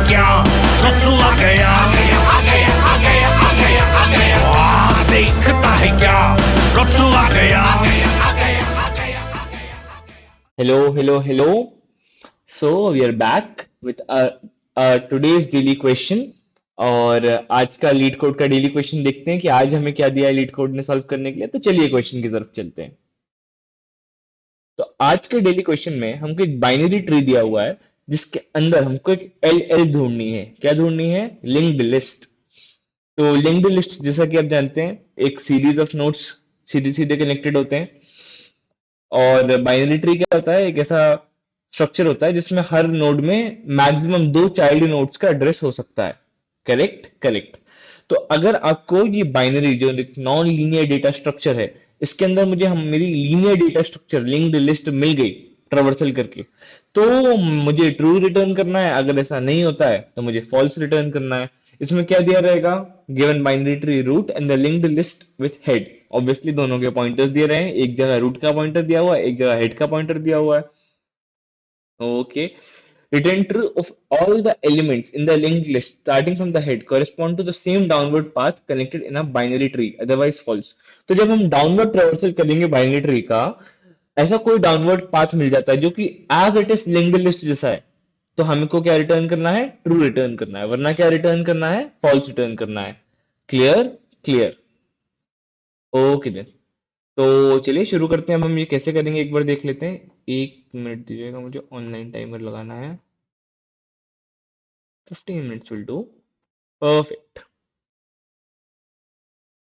क्या, रसू आ गया, आ गया, आ गया, आ गया, आ गया, आ गया, वाह देखता है क्या, रसू आ गया, आ गया, आ गया, आ गया, आ गया। Hello, hello, hello. So we are back with our today's daily question. और आज का लीड कोड का डेली क्वेश्चन देखते हैं कि आज हमें क्या दिया है लीड कोड ने सॉल्व करने के लिए। तो चलिए क्वेश्चन की तरफ चलते हैं। तो आज के डेली क्वेश्चन में हमको एक बाइनरी ट्री दिया हुआ है जिसके अंदर हमको एक एल एल ढूंढनी है। क्या ढूंढनी है? Linked list. तो लिंक्ड लिस्ट जैसा कि आप जानते हैं एक सीरीज ऑफ नोड्स सीधे सीधे कनेक्टेड होते हैं। और बाइनरी ट्री क्या होता है? एक ऐसा स्ट्रक्चर होता है जिसमें हर नोड में मैक्सिमम 2 चाइल्ड नोड्स का एड्रेस हो सकता है। Correct correct. तो अगर आपको ये बाइनरी जो नॉन लीनियर डेटा स्ट्रक्चर है इसके अंदर मुझे हम मेरी linear data structure linked list मिल गई ट्रावर्सल करके, तो मुझे ट्रू रिटर्न करना है। अगर ऐसा नहीं होता है तो मुझे फॉल्स रिटर्न करना है। इसमें क्या दिया रहेगा? Given binary tree root and the linked list with head. Obviously दोनों के पॉइंटर्स दिए रहे हैं। एक जगह रूट का पॉइंटर दिया हुआ है, एक जगह हेड का पॉइंटर दिया हुआ है। Okay. Return true of all the elements in the linked list starting from the head correspond to the same downward path connected in a binary tree, otherwise false. तो जब हम डाउनवर्ड ट्रेवर्सल करेंगे binary tree का, ऐसा कोई downward path मिल जाता है जो कि as it is linked list जैसा है, तो हमको क्या रिटर्न करना है? ट्रू रिटर्न करना है। वरना क्या रिटर्न करना है? फॉल्स रिटर्न करना है। क्लियर? क्लियर। Okay then. तो चलिए शुरू करते हैं। अब हम ये कैसे करेंगे एक बार देख लेते हैं। 1 मिनट दीजिएगा, मुझे ऑनलाइन टाइमर लगाना है। 15 minutes will do. परफेक्ट।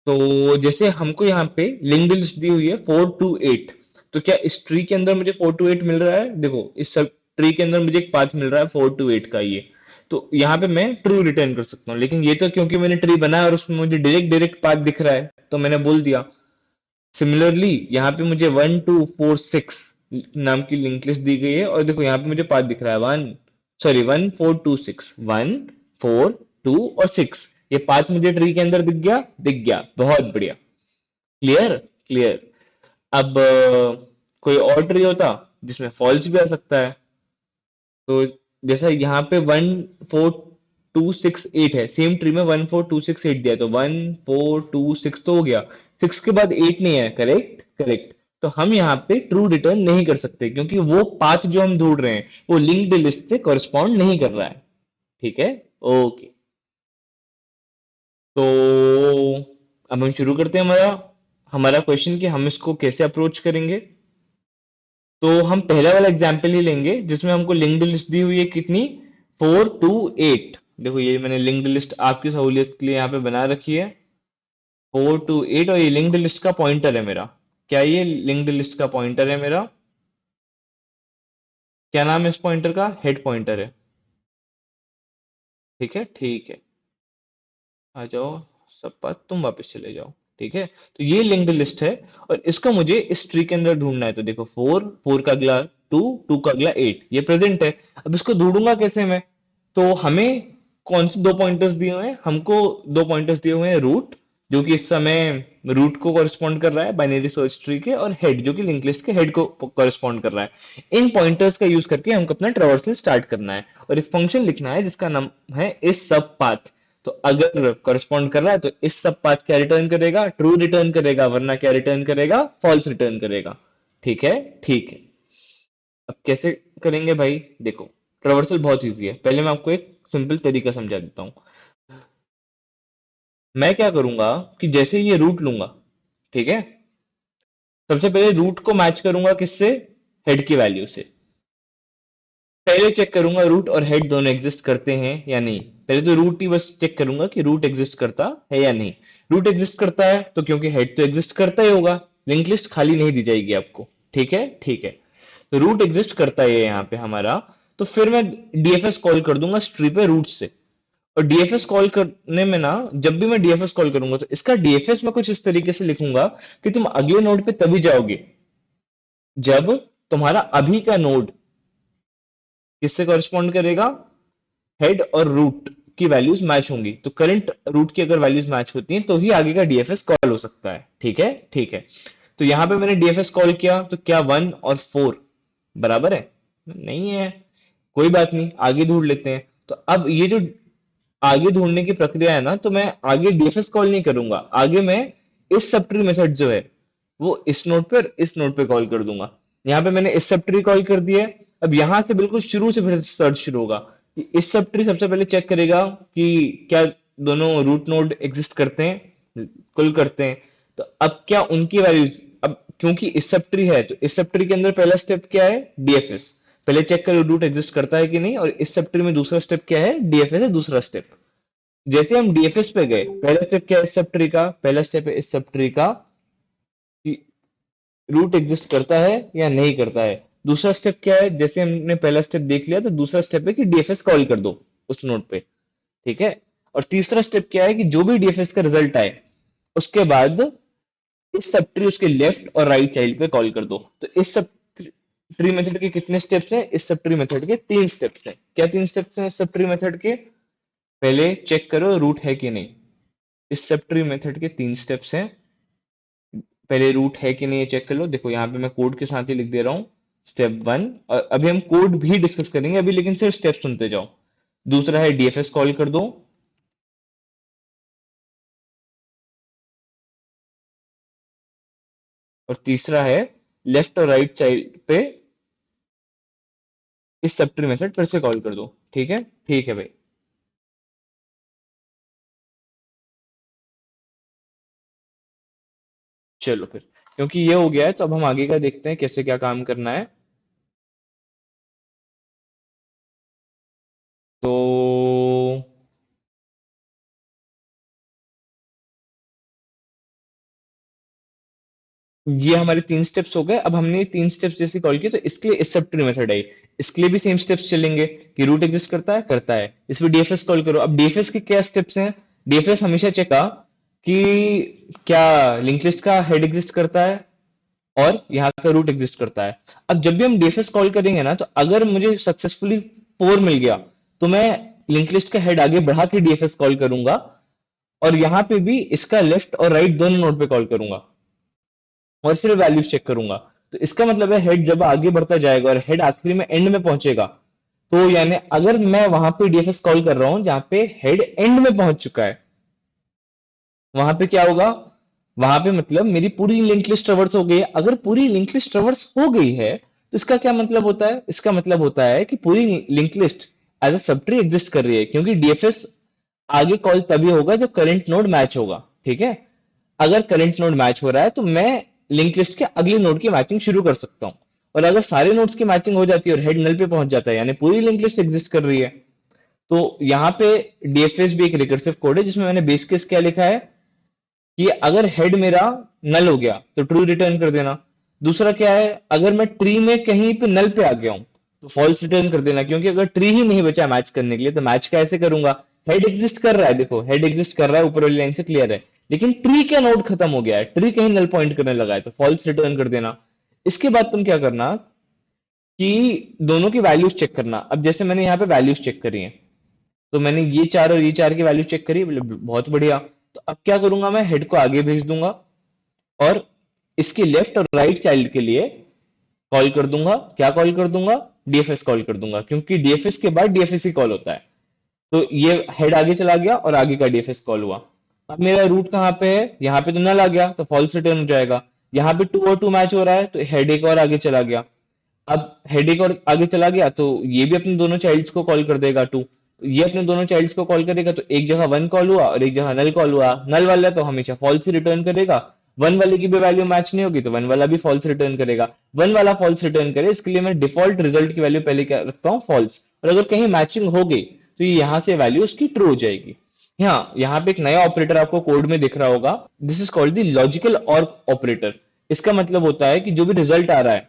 तो जैसे हमको यहाँ पे लिंक्ड लिस्ट दी हुई है 4 to 8, तो क्या इस ट्री के अंदर मुझे 4 to 8 मिल रहा है? देखो इस सब ट्री के अंदर मुझे एक पाथ मिल रहा है 4 to 8 का। ये तो यहाँ पे मैं ट्रू रिटर्न कर सकता हूँ, लेकिन ये तो क्योंकि मैंने ट्री बनाया और उसमें मुझे डायरेक्ट डायरेक्ट पाथ दिख रहा है तो मैंने बोल दिया। सिमिलरली यहाँ पे मुझे 1 2 4 6 नाम की लिंक लिस्ट दी गई है और देखो यहाँ पे मुझे पाथ दिख रहा है 1 4 2 6 1 4 2 और 6। ये पाथ मुझे ट्री के अंदर दिख गया? दिख गया। बहुत बढ़िया। क्लियर? क्लियर। अब कोई और ट्री होता जिसमें फॉल्स भी आ सकता है। तो जैसा यहाँ पे 1 4 2 6 8 है, सेम ट्री में 1 4 2 6 8 दिया, तो 1 4 2 6 तो हो गया। 6 के बाद 8 नहीं है। Correct correct. तो हम यहाँ पे ट्रू रिटर्न नहीं कर सकते क्योंकि वो पाथ जो हम ढूंढ रहे हैं वो लिंक्ड लिस्ट से कॉरेस्पॉन्ड नहीं कर रहा है। ठीक है। ओके। तो अब हम शुरू करते हैं हमारा हमारा क्वेश्चन कि हम इसको कैसे अप्रोच करेंगे। तो हम पहला वाला एग्जाम्पल ही लेंगे जिसमें हमको लिंक्ड लिस्ट दी हुई है कितनी? 4 to 8। देखो ये मैंने लिंक्ड लिस्ट आपकी सहूलियत के लिए यहाँ पे बना रखी है 4 to 8, और ये लिंक्ड लिस्ट का पॉइंटर है मेरा। क्या ये लिंक्ड लिस्ट का पॉइंटर है मेरा? क्या नाम है इस पॉइंटर का? हेड पॉइंटर है। ठीक है ठीक है। आ जाओ सब बात, तुम वापस चले जाओ। ठीक है। तो ये लिंक्ड लिस्ट है और इसको मुझे इस ट्री के अंदर ढूंढना है। तो देखो 4 का अगला 2 का अगला 8, ये प्रेजेंट है। अब इसको ढूंढूंगा कैसे मैं? तो हमें कौन से दो पॉइंटर्स दिए हुए हैं? हमको दो पॉइंटर्स दिए हुए हैं, रूट जो कि इस समय रूट को कॉरेस्पॉन्ड कर रहा है बाइनरी सर्च ट्री के, और हेड जो कि लिंक लिस्ट के हेड को कॉरेस्पॉन्ड कर रहा है। इन पॉइंटर्स का यूज करके हमको अपना ट्रैवर्सल स्टार्ट करना है और एक फंक्शन लिखना है जिसका नाम है इस सब पाथ। तो अगर कॉरेस्पॉन्ड कर रहा है तो इस सब पाथ क्या रिटर्न करेगा? ट्रू रिटर्न करेगा। वरना क्या रिटर्न करेगा? फॉल्स रिटर्न करेगा। ठीक है ठीक है। अब कैसे करेंगे भाई? देखो ट्रैवर्सल बहुत इजी है। पहले मैं आपको एक सिंपल तरीका समझा देता हूँ। मैं क्या करूंगा कि जैसे ही ये रूट लूंगा, ठीक है, सबसे पहले रूट को मैच करूंगा किससे? हेड की वैल्यू से। पहले चेक करूंगा रूट और हेड दोनों एग्जिस्ट करते हैं या नहीं। पहले तो रूट ही बस चेक करूंगा कि रूट एग्जिस्ट करता है या नहीं। रूट एग्जिस्ट करता है तो क्योंकि हेड तो एग्जिस्ट करता ही होगा, लिंक लिस्ट खाली नहीं दी जाएगी आपको। ठीक है ठीक है। तो रूट एग्जिस्ट करता है यहाँ पे हमारा। तो फिर मैं डीएफएस कॉल कर दूंगा स्ट्री पे रूट से। और डीएफएस कॉल करने में ना, जब भी मैं डीएफएस कॉल करूंगा तो इसका डीएफएस मैं कुछ इस तरीके से लिखूंगा कि तुम अगले नोड पे तभी जाओगे जब तुम्हारा अभी का नोड किससे कॉरेस्पॉन्ड करेगा? हेड और रूट की वैल्यूज मैच होंगी। तो करंट रूट की अगर वैल्यूज मैच होती हैं तो ही आगे का डीएफएस कॉल हो सकता है। ठीक है ठीक है। तो यहां पे मैंने डीएफएस कॉल किया तो क्या 1 और 4 बराबर है? नहीं है। कोई बात नहीं, आगे ढूंढ लेते हैं। तो अब ये जो आगे ढूंढने की प्रक्रिया है ना, तो मैं आगे डीएफएस कॉल नहीं करूंगा, आगे मैं इस सब ट्री मेथड जो है वो इस नोड पे और इस नोड पे कॉल कर दूंगा। यहाँ पे मैंने इस सब ट्री कॉल कर दिया है। अब यहाँ से बिल्कुल शुरू से फिर सर्च शुरू होगा कि इस सब ट्री सबसे पहले चेक करेगा कि क्या दोनों रूट नोड एग्जिस्ट करते हैं, कुल करते हैं। तो अब क्या उनकी वैल्यूज, अब क्योंकि इस सब ट्री है तो इस सब ट्री के अंदर पहला स्टेप क्या है, डीएफएस। पहले चेक करो रूट एग्जिस्ट करता है कि नहीं, और इस सब ट्री में दूसरा स्टेप क्या है, डीएफएस है दूसरा स्टेप। जैसे हम डीएफएस पे गए, पहला स्टेप क्या है इस सब ट्री का, पहला स्टेप है इस सब ट्री का कि रूट एग्जिस्ट करता है या नहीं करता है। दूसरा स्टेप क्या है, जैसे हमने पहला स्टेप देख लिया तो दूसरा स्टेप है कि डीएफएस कॉल कर दो उस नोड पे। ठीक है। और तीसरा स्टेप क्या है कि जो भी डीएफएस का रिजल्ट आए उसके बाद इस सब ट्री उसके लेफ्ट और राइट चाइल्ड पे कॉल कर दो। तो इस सब ट्री मेथड के कितने स्टेप्स हैं, इस सब ट्री मेथड के 3 स्टेप्स हैं। क्या 3 स्टेप्स हैं इस सब ट्री मेथड के, पहले चेक करो रूट है कि नहीं। इस सब ट्री मेथड के 3 स्टेप्स हैं। पहले रूट है कि नहीं ये चेक कर लो। देखो यहाँ पे मैं कोड के साथ ही लिख दे रहा हूँ, स्टेप 1। और अभी हम कोड भी डिस्कस करेंगे अभी, लेकिन सिर्फ स्टेप सुनते जाओ। दूसरा है डीएफएस कॉल कर दो। और तीसरा है लेफ्ट और राइट साइड पे इस सब ट्री मेथड फिर से कॉल कर दो। ठीक है भाई। चलो फिर, क्योंकि ये हो गया है तो अब हम आगे का देखते हैं कैसे क्या काम करना है। तो ये हमारे 3 स्टेप्स हो गए। अब हमने ये 3 स्टेप्स जैसे कॉल किए तो इसके लिए इस सब ट्री मेथड आई, इसके लिए भी सेम स्टेप्स चलेंगे कि रूट एग्जिस्ट करता है, करता है, इस पे डीएफएस कॉल करो। अब डीएफएस के क्या स्टेप्स हैं, डीएफएस हमेशा चेक का कि क्या लिंक लिस्ट का हेड एग्जिस्ट करता है और यहाँ का रूट एग्जिस्ट करता है। अब जब भी हम डीएफएस कॉल करेंगे ना, तो अगर मुझे सक्सेसफुली 4 मिल गया तो मैं लिंक लिस्ट का हेड आगे बढ़ा के डीएफएस कॉल करूंगा, और यहाँ पे भी इसका लेफ्ट और राइट दोनों नोड पे कॉल करूंगा और फिर वैल्यूज चेक करूंगा। तो इसका मतलब है हेड जब आगे बढ़ता जाएगा और हेड आखिरी में एंड में पहुंचेगा, तो यानी अगर मैं वहां पे डीएफएस कॉल कर रहा हूं जहां पे हेड एंड में पहुंच चुका है, वहां पे क्या होगा, वहां पे मतलब मेरी पूरी लिंक लिस्ट ट्रेवर्स हो गई है। अगर पूरी लिंक लिस्ट ट्रेवर्स हो गई है तो इसका क्या मतलब होता है, इसका मतलब होता है कि पूरी link list as a sub tree exist कर रही है, क्योंकि डीएफएस आगे कॉल तभी होगा जब करंट नोड मैच होगा। ठीक है। अगर करंट नोड मैच हो रहा है तो मैं लिंक लिस्ट के अगले नोड की मैचिंग शुरू कर सकता हूं। और अगर सारे नोड्स की मैचिंग हो जाती है और हेड नल पे पहुंच जाता है, यानी पूरी लिंक लिस्ट एग्जिस्ट कर रही है। तो यहाँ पे डीएफएस भी एक रिकर्सिव कोड है जिसमें मैंने बेस केस क्या लिखा है कि अगर हेड मेरा नल हो गया तो ट्रू रिटर्न कर देना। दूसरा क्या है, अगर मैं ट्री में कहीं पे नल पे आ गया हूं तो फॉल्स रिटर्न कर देना, क्योंकि अगर ट्री ही नहीं बचा मैच करने के लिए तो मैच कैसे करूंगा। हेड एग्जिस्ट कर रहा है, देखो हेड एग्जिस्ट कर रहा है, ऊपर वाली लाइन से क्लियर है, लेकिन ट्री का नोड खत्म हो गया है, ट्री कहीं नल पॉइंट करने लगा है, तो फॉल्स रिटर्न कर देना। इसके बाद तुम क्या करना कि दोनों की वैल्यूज चेक करना। अब जैसे मैंने यहाँ पे वैल्यूज चेक करी है, तो मैंने ये चार और ये चार की वैल्यू चेक करी, मतलब बहुत बढ़िया। तो अब क्या करूंगा, मैं हेड को आगे भेज दूंगा और इसके लेफ्ट और राइट चाइल्ड के लिए कॉल कर दूंगा। क्या कॉल कर दूंगा, डीएफएस कॉल कर दूंगा, क्योंकि डीएफएस के बाद डीएफएस ही कॉल होता है। तो ये हेड आगे चला गया और आगे का डीएफएस कॉल हुआ। अब मेरा रूट कहाँ पे है, यहाँ पे तो नल आ गया तो फॉल्स रिटर्न हो जाएगा। यहाँ पे 2 और 2 मैच हो रहा है तो हेड एक और आगे चला गया। अब हेड एक और आगे चला गया तो ये भी अपने दोनों चाइल्ड्स को कॉल कर देगा 2, ये अपने दोनों चाइल्ड्स को कॉल करेगा, तो एक जगह 1 कॉल हुआ और एक जगह नल कॉल हुआ। नल वाला तो हमेशा फॉल्स ही रिटर्न करेगा, 1 वाले की भी वैल्यू मैच नहीं होगी तो 1 वाला भी फॉल्स रिटर्न करेगा। 1 वाला फॉल्स रिटर्न करे इसके लिए मैं डिफॉल्ट रिजल्ट की वैल्यू पहले क्या रखता हूँ, फॉल्स। और अगर कहीं मैचिंग हो गई तो ये यहाँ से वैल्यू उसकी ट्रू हो जाएगी। हाँ, यहाँ पे एक नया ऑपरेटर आपको कोड में दिख रहा होगा, this is called the logical और ऑपरेटर। इसका मतलब होता है कि जो भी रिजल्ट आ रहा है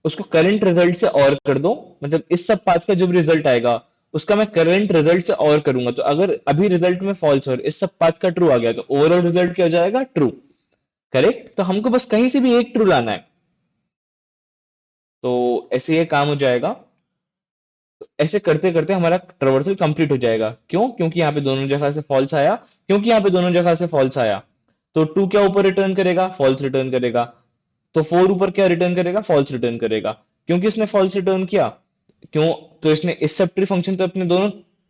उसको करंट रिजल्ट से और कर दो, मतलब इस सब पाथ का जो भी रिजल्ट आएगा उसका मैं करंट रिजल्ट से और करूंगा। तो अगर अभी रिजल्ट में फॉल्स और इस सब पाथ का ट्रू आ गया तो ओवरऑल रिजल्ट क्या हो जाएगा, ट्रू। करेक्ट। तो हमको बस कहीं से भी एक ट्रू लाना है, तो ऐसे ये काम हो जाएगा। तो ऐसे करते करते हमारा ट्रेवर्सल कंप्लीट हो जाएगा। क्यों, क्योंकि यहाँ पे दोनों जगह से फॉल्स आया, क्योंकि यहाँ पे दोनों जगह से फॉल्स आया तो 2 क्या ऊपर रिटर्न करेगा, फॉल्स रिटर्न करेगा। तो 4 ऊपर क्या रिटर्न करेगा, फॉल्स रिटर्न करेगा। क्योंकि इसने फॉल्स रिटर्न किया, क्यों, तो इसने इस सब ट्री फंक्शन पे अपने दोनों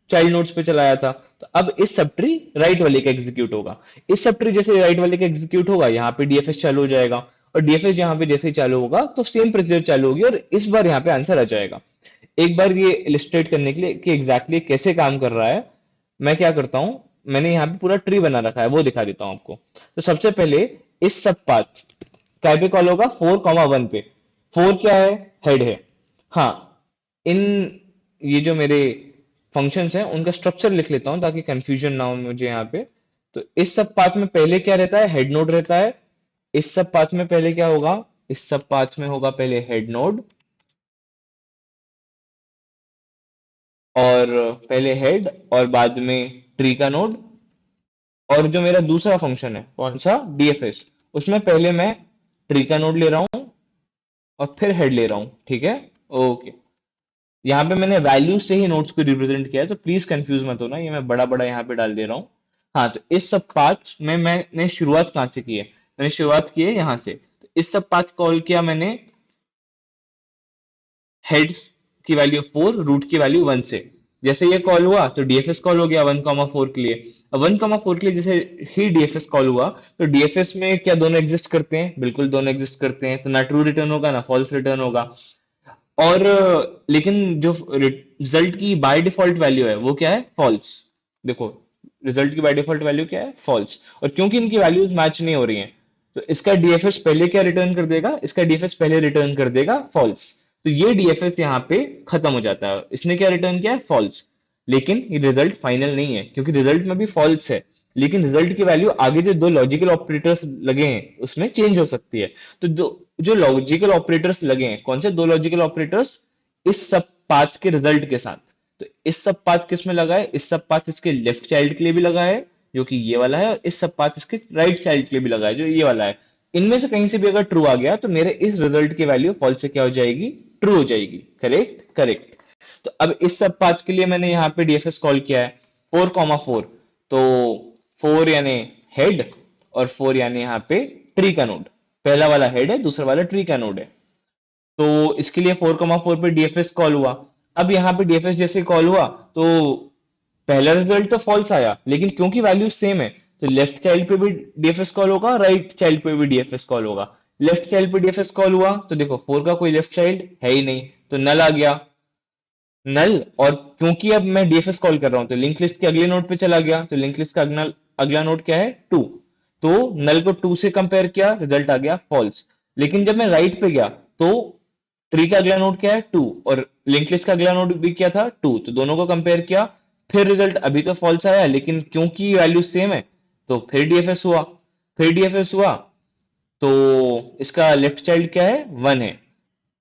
चाइल्ड नोड्स पे चलाया था। तो अब इस सब ट्री राइट वाले का एग्जीक्यूट होगा। इस सब ट्री जैसे राइट वाले का एग्जीक्यूट होगा, यहाँ पे डीएफएस चालू हो जाएगा, और डीएफएस यहाँ पे जैसे ही चालू होगा तो सेम प्रोसीजर चालू होगी, और इस बार यहाँ पे आंसर आ जाएगा। एक बार ये इलिस्ट्रेट करने के लिए कि एग्जैक्टली कैसे काम कर रहा है, मैं क्या करता हूं, मैंने यहाँ पे पूरा ट्री बना रखा है, वो दिखा देता हूं आपको। तो सबसे पहले इस सब पाथ क्या पे कॉल होगा, 4,1 पे। 4 क्या है, हेड है। हाँ, इन ये जो मेरे फंक्शंस हैं उनका स्ट्रक्चर लिख लेता हूं ताकि कंफ्यूजन ना हो मुझे यहाँ पे। तो इस सब पाथ में पहले क्या रहता है, हेड नोड रहता है। इस सब पाथ में पहले क्या होगा, इस सब पाथ में होगा पहले हेड नोड, और पहले हेड और बाद में ट्री का नोड। और जो मेरा दूसरा फंक्शन है कौन सा, डीएफएस, उसमें पहले मैं ट्री का नोड ले रहा हूं और फिर हेड ले रहा हूं, ठीक है। ओके, यहाँ पे मैंने वैल्यू से ही नोड्स को रिप्रेजेंट किया है, तो प्लीज कंफ्यूज मत होना, ये मैं बड़ा बड़ा यहाँ पे डाल दे रहा हूँ। हाँ, तो इस सब पाथ में मैंने शुरुआत कहाँ से की है, मैंने शुरुआत की है यहाँ से। तो इस सब पाथ कॉल किया मैंने हेड की वैल्यू 4, रूट की वैल्यू 1 से। जैसे ये कॉल हुआ तो डीएफएस कॉल हो गया 1,4 के लिए। अब 1,4 के लिए जैसे ही डीएफएस कॉल हुआ, तो डीएफएस में क्या दोनों एग्जिस्ट करते हैं, बिल्कुल दोनों एग्जिस्ट करते हैं, तो ना ट्रू रिटर्न होगा ना फॉल्स रिटर्न होगा। और लेकिन जो रिजल्ट की बाय डिफॉल्ट वैल्यू है वो क्या है, फॉल्स। देखो, रिजल्ट की बाय डिफॉल्ट वैल्यू क्या है, फॉल्स। और क्योंकि इनकी वैल्यूज मैच नहीं हो रही हैं, तो इसका डीएफएस पहले क्या रिटर्न कर देगा, इसका डीएफएस पहले रिटर्न कर देगा फॉल्स। तो ये डीएफएस यहाँ पे खत्म हो जाता है, इसने क्या रिटर्न किया है, फॉल्स। लेकिन ये रिजल्ट फाइनल नहीं है, क्योंकि रिजल्ट में भी फॉल्स है, लेकिन रिजल्ट की वैल्यू आगे जो दो लॉजिकल ऑपरेटर्स लगे हैं उसमें चेंज हो सकती है। तो जो जो लॉजिकल ऑपरेटर्स लगे हैं, कौन से दो लॉजिकल ऑपरेटर्स, इस सब पाथ के रिजल्ट के साथ। तो इस सब पाथ किस में लगा है, इस सब पाथ इसके लेफ्ट चाइल्ड के लिए भी लगा है जो कि ये वाला है, और इस सब पाथ इसके राइट चाइल्ड के लिए भी लगा है जो ये वाला है। इनमें से कहीं से भी अगर ट्रू आ गया तो मेरे इस रिजल्ट की वैल्यू फॉल्स से क्या हो जाएगी, ट्रू हो जाएगी। Correct, correct. तो अब इस सब पाथ के लिए मैंने यहाँ पे डीएफएस कॉल किया है 4,4। तो 4 यानी हेड, और 4 यानी यहाँ पे ट्री का नोड। पहला वाला हेड है, दूसरा वाला ट्री का नोड है। तो इसके लिए 4,4 पे डीएफएस कॉल हुआ। अब यहाँ पे डीएफएस जैसे कॉल हुआ तो पहला रिजल्ट तो फॉल्स आया, लेकिन क्योंकि वैल्यू सेम है तो लेफ्ट चाइल्ड पे भी डीएफएस कॉल होगा, राइट चाइल्ड पे भी डीएफएस कॉल होगा। लेफ्ट चाइल्ड पे डीएफएस कॉल हुआ तो देखो 4 का कोई लेफ्ट चाइल्ड है ही नहीं, तो नल आ गया, नल। और क्योंकि अब मैं डीएफएस कॉल कर रहा हूं तो लिंक लिस्ट के अगले नोड पे चला गया, तो लिंक लिस्ट का अगला अगला नोड क्या है, 2। तो नल को 2 से कंपेयर किया, रिजल्ट आ गया फॉल्स। लेकिन जब मैं राइट पे गया तो ट्री का अगला नोड क्या है, 2, और लिंक लिस्ट का अगला नोड भी क्या था, 2, तो दोनों को कंपेयर किया, फिर रिजल्ट अभी तो फॉल्स आया, लेकिन क्योंकि वैल्यू सेम है तो फिर डीएफएस हुआ। फिर डीएफएस हुआ तो इसका लेफ्ट चाइल्ड क्या है, 1 है,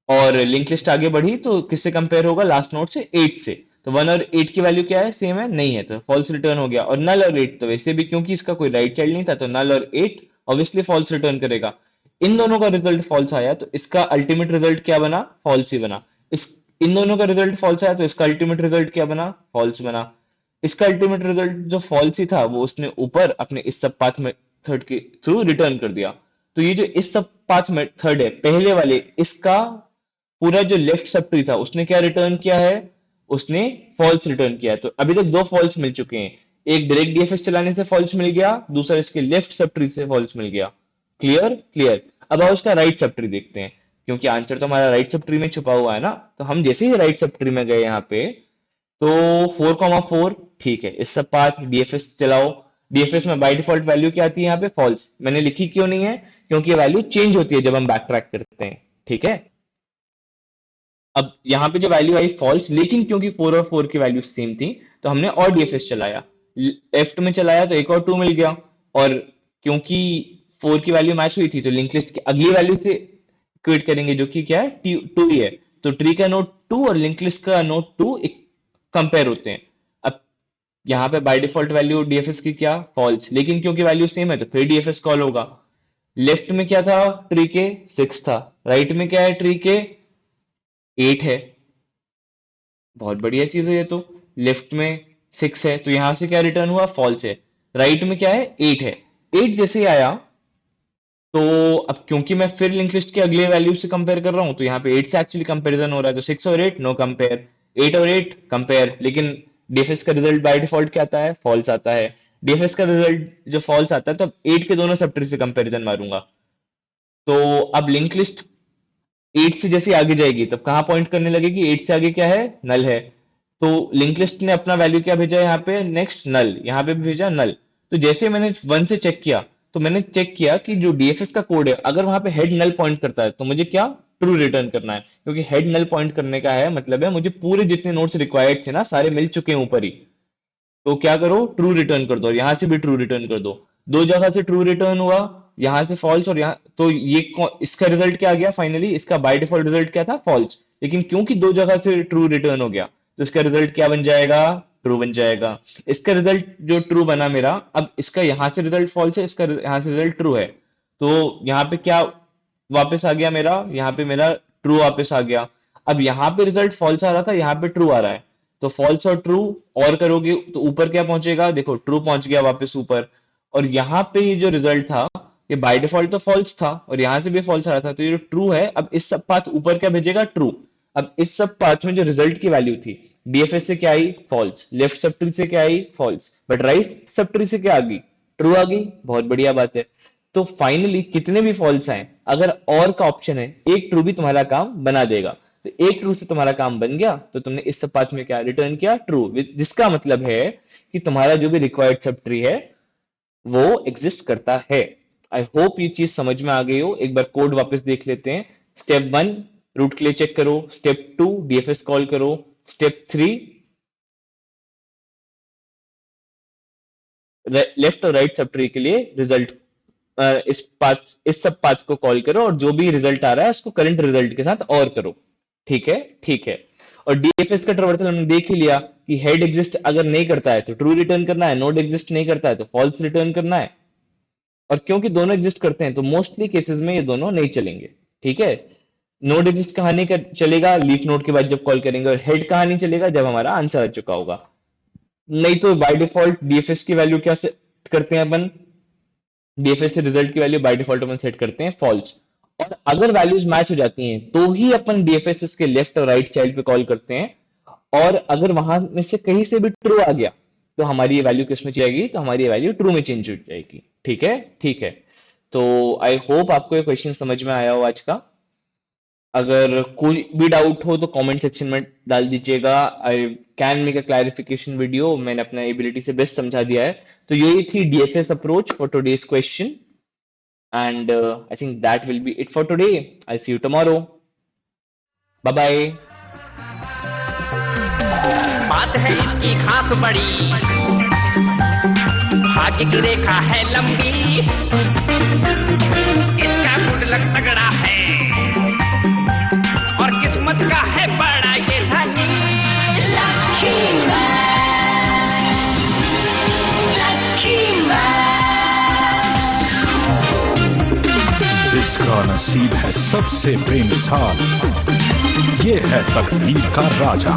और लिंक लिस्ट आगे बढ़ी तो किससे कंपेयर होगा, लास्ट नोड से, 8 से। तो 1 और 8 की वैल्यू क्या है, सेम है, नहीं है, तो फॉल्स रिटर्न हो गया। और नल और 8 तो वैसे भी क्योंकि इसका कोई राइट चाइल्ड नहीं था, तो नल और 8 ऑब्वियसली फॉल्स रिटर्न करेगा। इन दोनों का रिजल्ट फॉल्स आया तो इसका अल्टीमेट रिजल्ट क्या बना, फॉल्स ही बना। इस इन दोनों का रिजल्ट फॉल्स आया तो इसका अल्टीमेट रिजल्ट क्या बना, फॉल्स बना। इसका अल्टीमेट रिजल्ट जो फॉल्स ही था वो उसने ऊपर अपने इस सब पाथ मेथड के थ्रू रिटर्न कर दिया। तो ये जो इस सब पाथ मेथड है पहले वाले, इसका पूरा जो लेफ्ट सब ट्री था उसने क्या रिटर्न किया है, उसने फॉल्स रिटर्न किया है। तो अभी तक दो फॉल्स मिल चुके हैं, एक डायरेक्ट डीएफएस चलाने से फॉल्स मिल गया, दूसरा इसके लेफ्ट सब ट्री से फॉल्स मिल गया। Clear, clear. अब आओ इसका राइट सब ट्री देखते हैं, क्योंकि आंसर तो हमारा राइट सब ट्री में छुपा हुआ है ना। तो हम जैसे ही राइट सब ट्री में गए यहाँ पे, तो 4,4 ठीक है, इस सब पाथ डीएफएस चलाओ। डीएफएस में बाय डिफॉल्ट वैल्यू क्या आती है यहाँ पे, फॉल्स। मैंने लिखी क्यों नहीं है, क्योंकि वैल्यू चेंज होती है जब हम बैक ट्रैक करते हैं, ठीक है। अब यहाँ पे जो वैल्यू आई फॉल्स, लेकिन क्योंकि 4 और 4 की वैल्यू सेम थी तो हमने और डीएफएस चलाया, लेफ्ट में चलाया तो एक और 2 मिल गया। और क्योंकि 4 की वैल्यू मैच हुई थी तो लिंक लिस्ट की अगली वैल्यू से क्विट करेंगे जो कि क्या है, 2 ही है। तो ट्री का नोड 2 और लिंक लिस्ट का नोड 2 कंपेयर होते हैं। अब यहाँ पे बाय डिफॉल्ट वैल्यू डीएफएस की क्या, फॉल्स, लेकिन क्योंकि वैल्यू सेम है तो फिर डीएफएस कॉल होगा। लेफ्ट में क्या था ट्री के, 6 था, राइट में क्या है ट्री के, 8 है। बहुत बढ़िया चीज है ये तो। लेफ्ट में 6 है तो यहां से क्या रिटर्न हुआ, फॉल्स है। राइट में क्या है, 8 है। 8 जैसे ही आया तो अब क्योंकि मैं फिर लिंक लिस्ट के अगले वैल्यू से कंपेयर कर रहा हूं तो यहाँ पे 8 से एक्चुअली कंपैरिजन हो रहा है, तो 6 और 8 नो कंपेयर, 8 और 8 कंपेयर। लेकिन डीएफएस का रिजल्ट बाय डिफॉल्ट क्या आता है, फॉल्स आता है। डीएफएस का रिजल्ट जो फॉल्स आता है तो अब 8 के दोनों सब ट्री से कंपैरिजन मारूंगा। तो अब लिंक लिस्ट 8 से जैसे आगे जाएगी तब कहाँ पॉइंट करने लगेगी, 8 से आगे क्या है, नल है। तो लिंक लिस्ट ने अपना वैल्यू क्या भेजा यहाँ पे, नेक्स्ट नल, यहाँ पे भी भेजा नल। तो जैसे मैंने 1 से चेक किया तो मैंने चेक किया कि जो डीएफएस का कोड है अगर वहां पे हेड नल पॉइंट करता है तो मुझे क्या, ट्रू रिटर्न करना है, क्योंकि हेड नल पॉइंट करने का है मतलब है मुझे पूरे जितने नोट्स रिक्वायर्ड थे ना सारे मिल चुके हैं ऊपर ही। तो क्या करो, ट्रू रिटर्न कर दो, और यहां से भी ट्रू रिटर्न कर दो। दो जगह से ट्रू रिटर्न हुआ, यहां से फॉल्स और यहाँ, तो ये इसका रिजल्ट क्या आ गया फाइनली, इसका बाय डिफॉल्ट रिजल्ट क्या था, फॉल्स। लेकिन क्योंकि दो जगह से ट्रू रिटर्न हो गया तो इसका रिजल्ट क्या बन जाएगा, ट्रू बन जाएगा। इसका रिजल्ट जो ट्रू बना मेरा, अब इसका यहां से रिजल्ट फॉल्स है, इसका यहां से रिजल्ट ट्रू है। तो यहाँ पे क्या वापस आ गया मेरा, यहाँ पे मेरा ट्रू वापस आ गया। अब यहाँ पे रिजल्ट फॉल्स आ रहा था, यहाँ पे ट्रू आ रहा है। तो फॉल्स और ट्रू और करोगे तो ऊपर क्या पहुंचेगा, देखो ट्रू पहुंच गया वापस ऊपर। और यहाँ पे ये जो रिजल्ट था ये बाय डिफॉल्ट तो फॉल्स था और यहाँ से भी फॉल्स आ रहा था, तो ये जो ट्रू है अब इस सब पाथ ऊपर क्या भेजेगा, ट्रू। अब इस सब पाथ में जो रिजल्ट की वैल्यू थी डीएफएस से क्या आई, फॉल्स। लेफ्ट सब ट्री से क्या आई, false. But right subtree से क्या आ गई, ट्रू आ गई। बहुत बढ़िया बात है। तो फाइनली कितने भी फॉल्स आए, अगर और का ऑप्शन है, एक ट्रू भी तुम्हारा काम बना देगा। तो एक ट्रू से तुम्हारा काम बन गया तो तुमने इस सब पाथ में क्या रिटर्न किया, ट्रू, जिसका मतलब है कि तुम्हारा जो भी रिक्वायर्ड सब ट्री है वो एग्जिस्ट करता है। आई होप ये चीज समझ में आ गई हो। एक बार कोड वापस देख लेते हैं। स्टेप 1 रूट के लिए चेक करो, स्टेप 2 डीएफएस कॉल करो, स्टेप 3 लेफ्ट और राइट सब ट्री के लिए रिजल्ट, इस सब पाथ को कॉल करो और जो भी रिजल्ट आ रहा है उसको करंट रिजल्ट के साथ और करो। ठीक है, ठीक है। और डीएफएस का ट्रावर्सल हमने देख ही लिया कि हेड एग्जिस्ट अगर नहीं करता है तो ट्रू रिटर्न करना है, नोड एग्जिस्ट नहीं करता है तो फॉल्स रिटर्न करना है। और क्योंकि दोनों एग्जिस्ट करते हैं तो मोस्टली केसेस में ये दोनों नहीं चलेंगे। ठीक है, नोड एग्जिस्ट कहाँ नहीं चलेगा, लीफ नोड के बाद जब कॉल करेंगे, और हेड कहाँ नहीं चलेगा, जब हमारा आंसर आ चुका होगा। नहीं तो बाय डिफॉल्ट डीएफएस की वैल्यू क्या सेट करते हैं अपन, डीएफएस से रिजल्ट की value by default upon set करते हैं फॉल्स। और अगर वैल्यूज मैच हो जाती हैं तो ही अपन डीएफएस के लेफ्ट और राइट चाइल्ड पे कॉल करते हैं। और अगर वहां में से कहीं से भी ट्रू आ गया तो हमारी ये वैल्यू किस में जाएगी, तो हमारी ये वैल्यू ट्रू में चेंज हो जाएगी। ठीक है, ठीक है। तो आई होप आपको ये क्वेश्चन समझ में आया हो आज का। अगर कोई भी डाउट हो तो कमेंट सेक्शन में डाल दीजिएगा। I can make a clarification video, मैंने अपना एबिलिटी से बेस्ट समझा दिया है। तो यही थी DFS approach for today's question, and I think that will be it for today. I see you tomorrow, bye bye. बात है इसकी खास बड़ी, भाग्य की रेखा है लंबी, इसका गुड लक तगड़ा है और किस्मत का है बड़ा ये धनी। इसका नसीब है सबसे बेमिसाल, ये है तकदीर का राजा।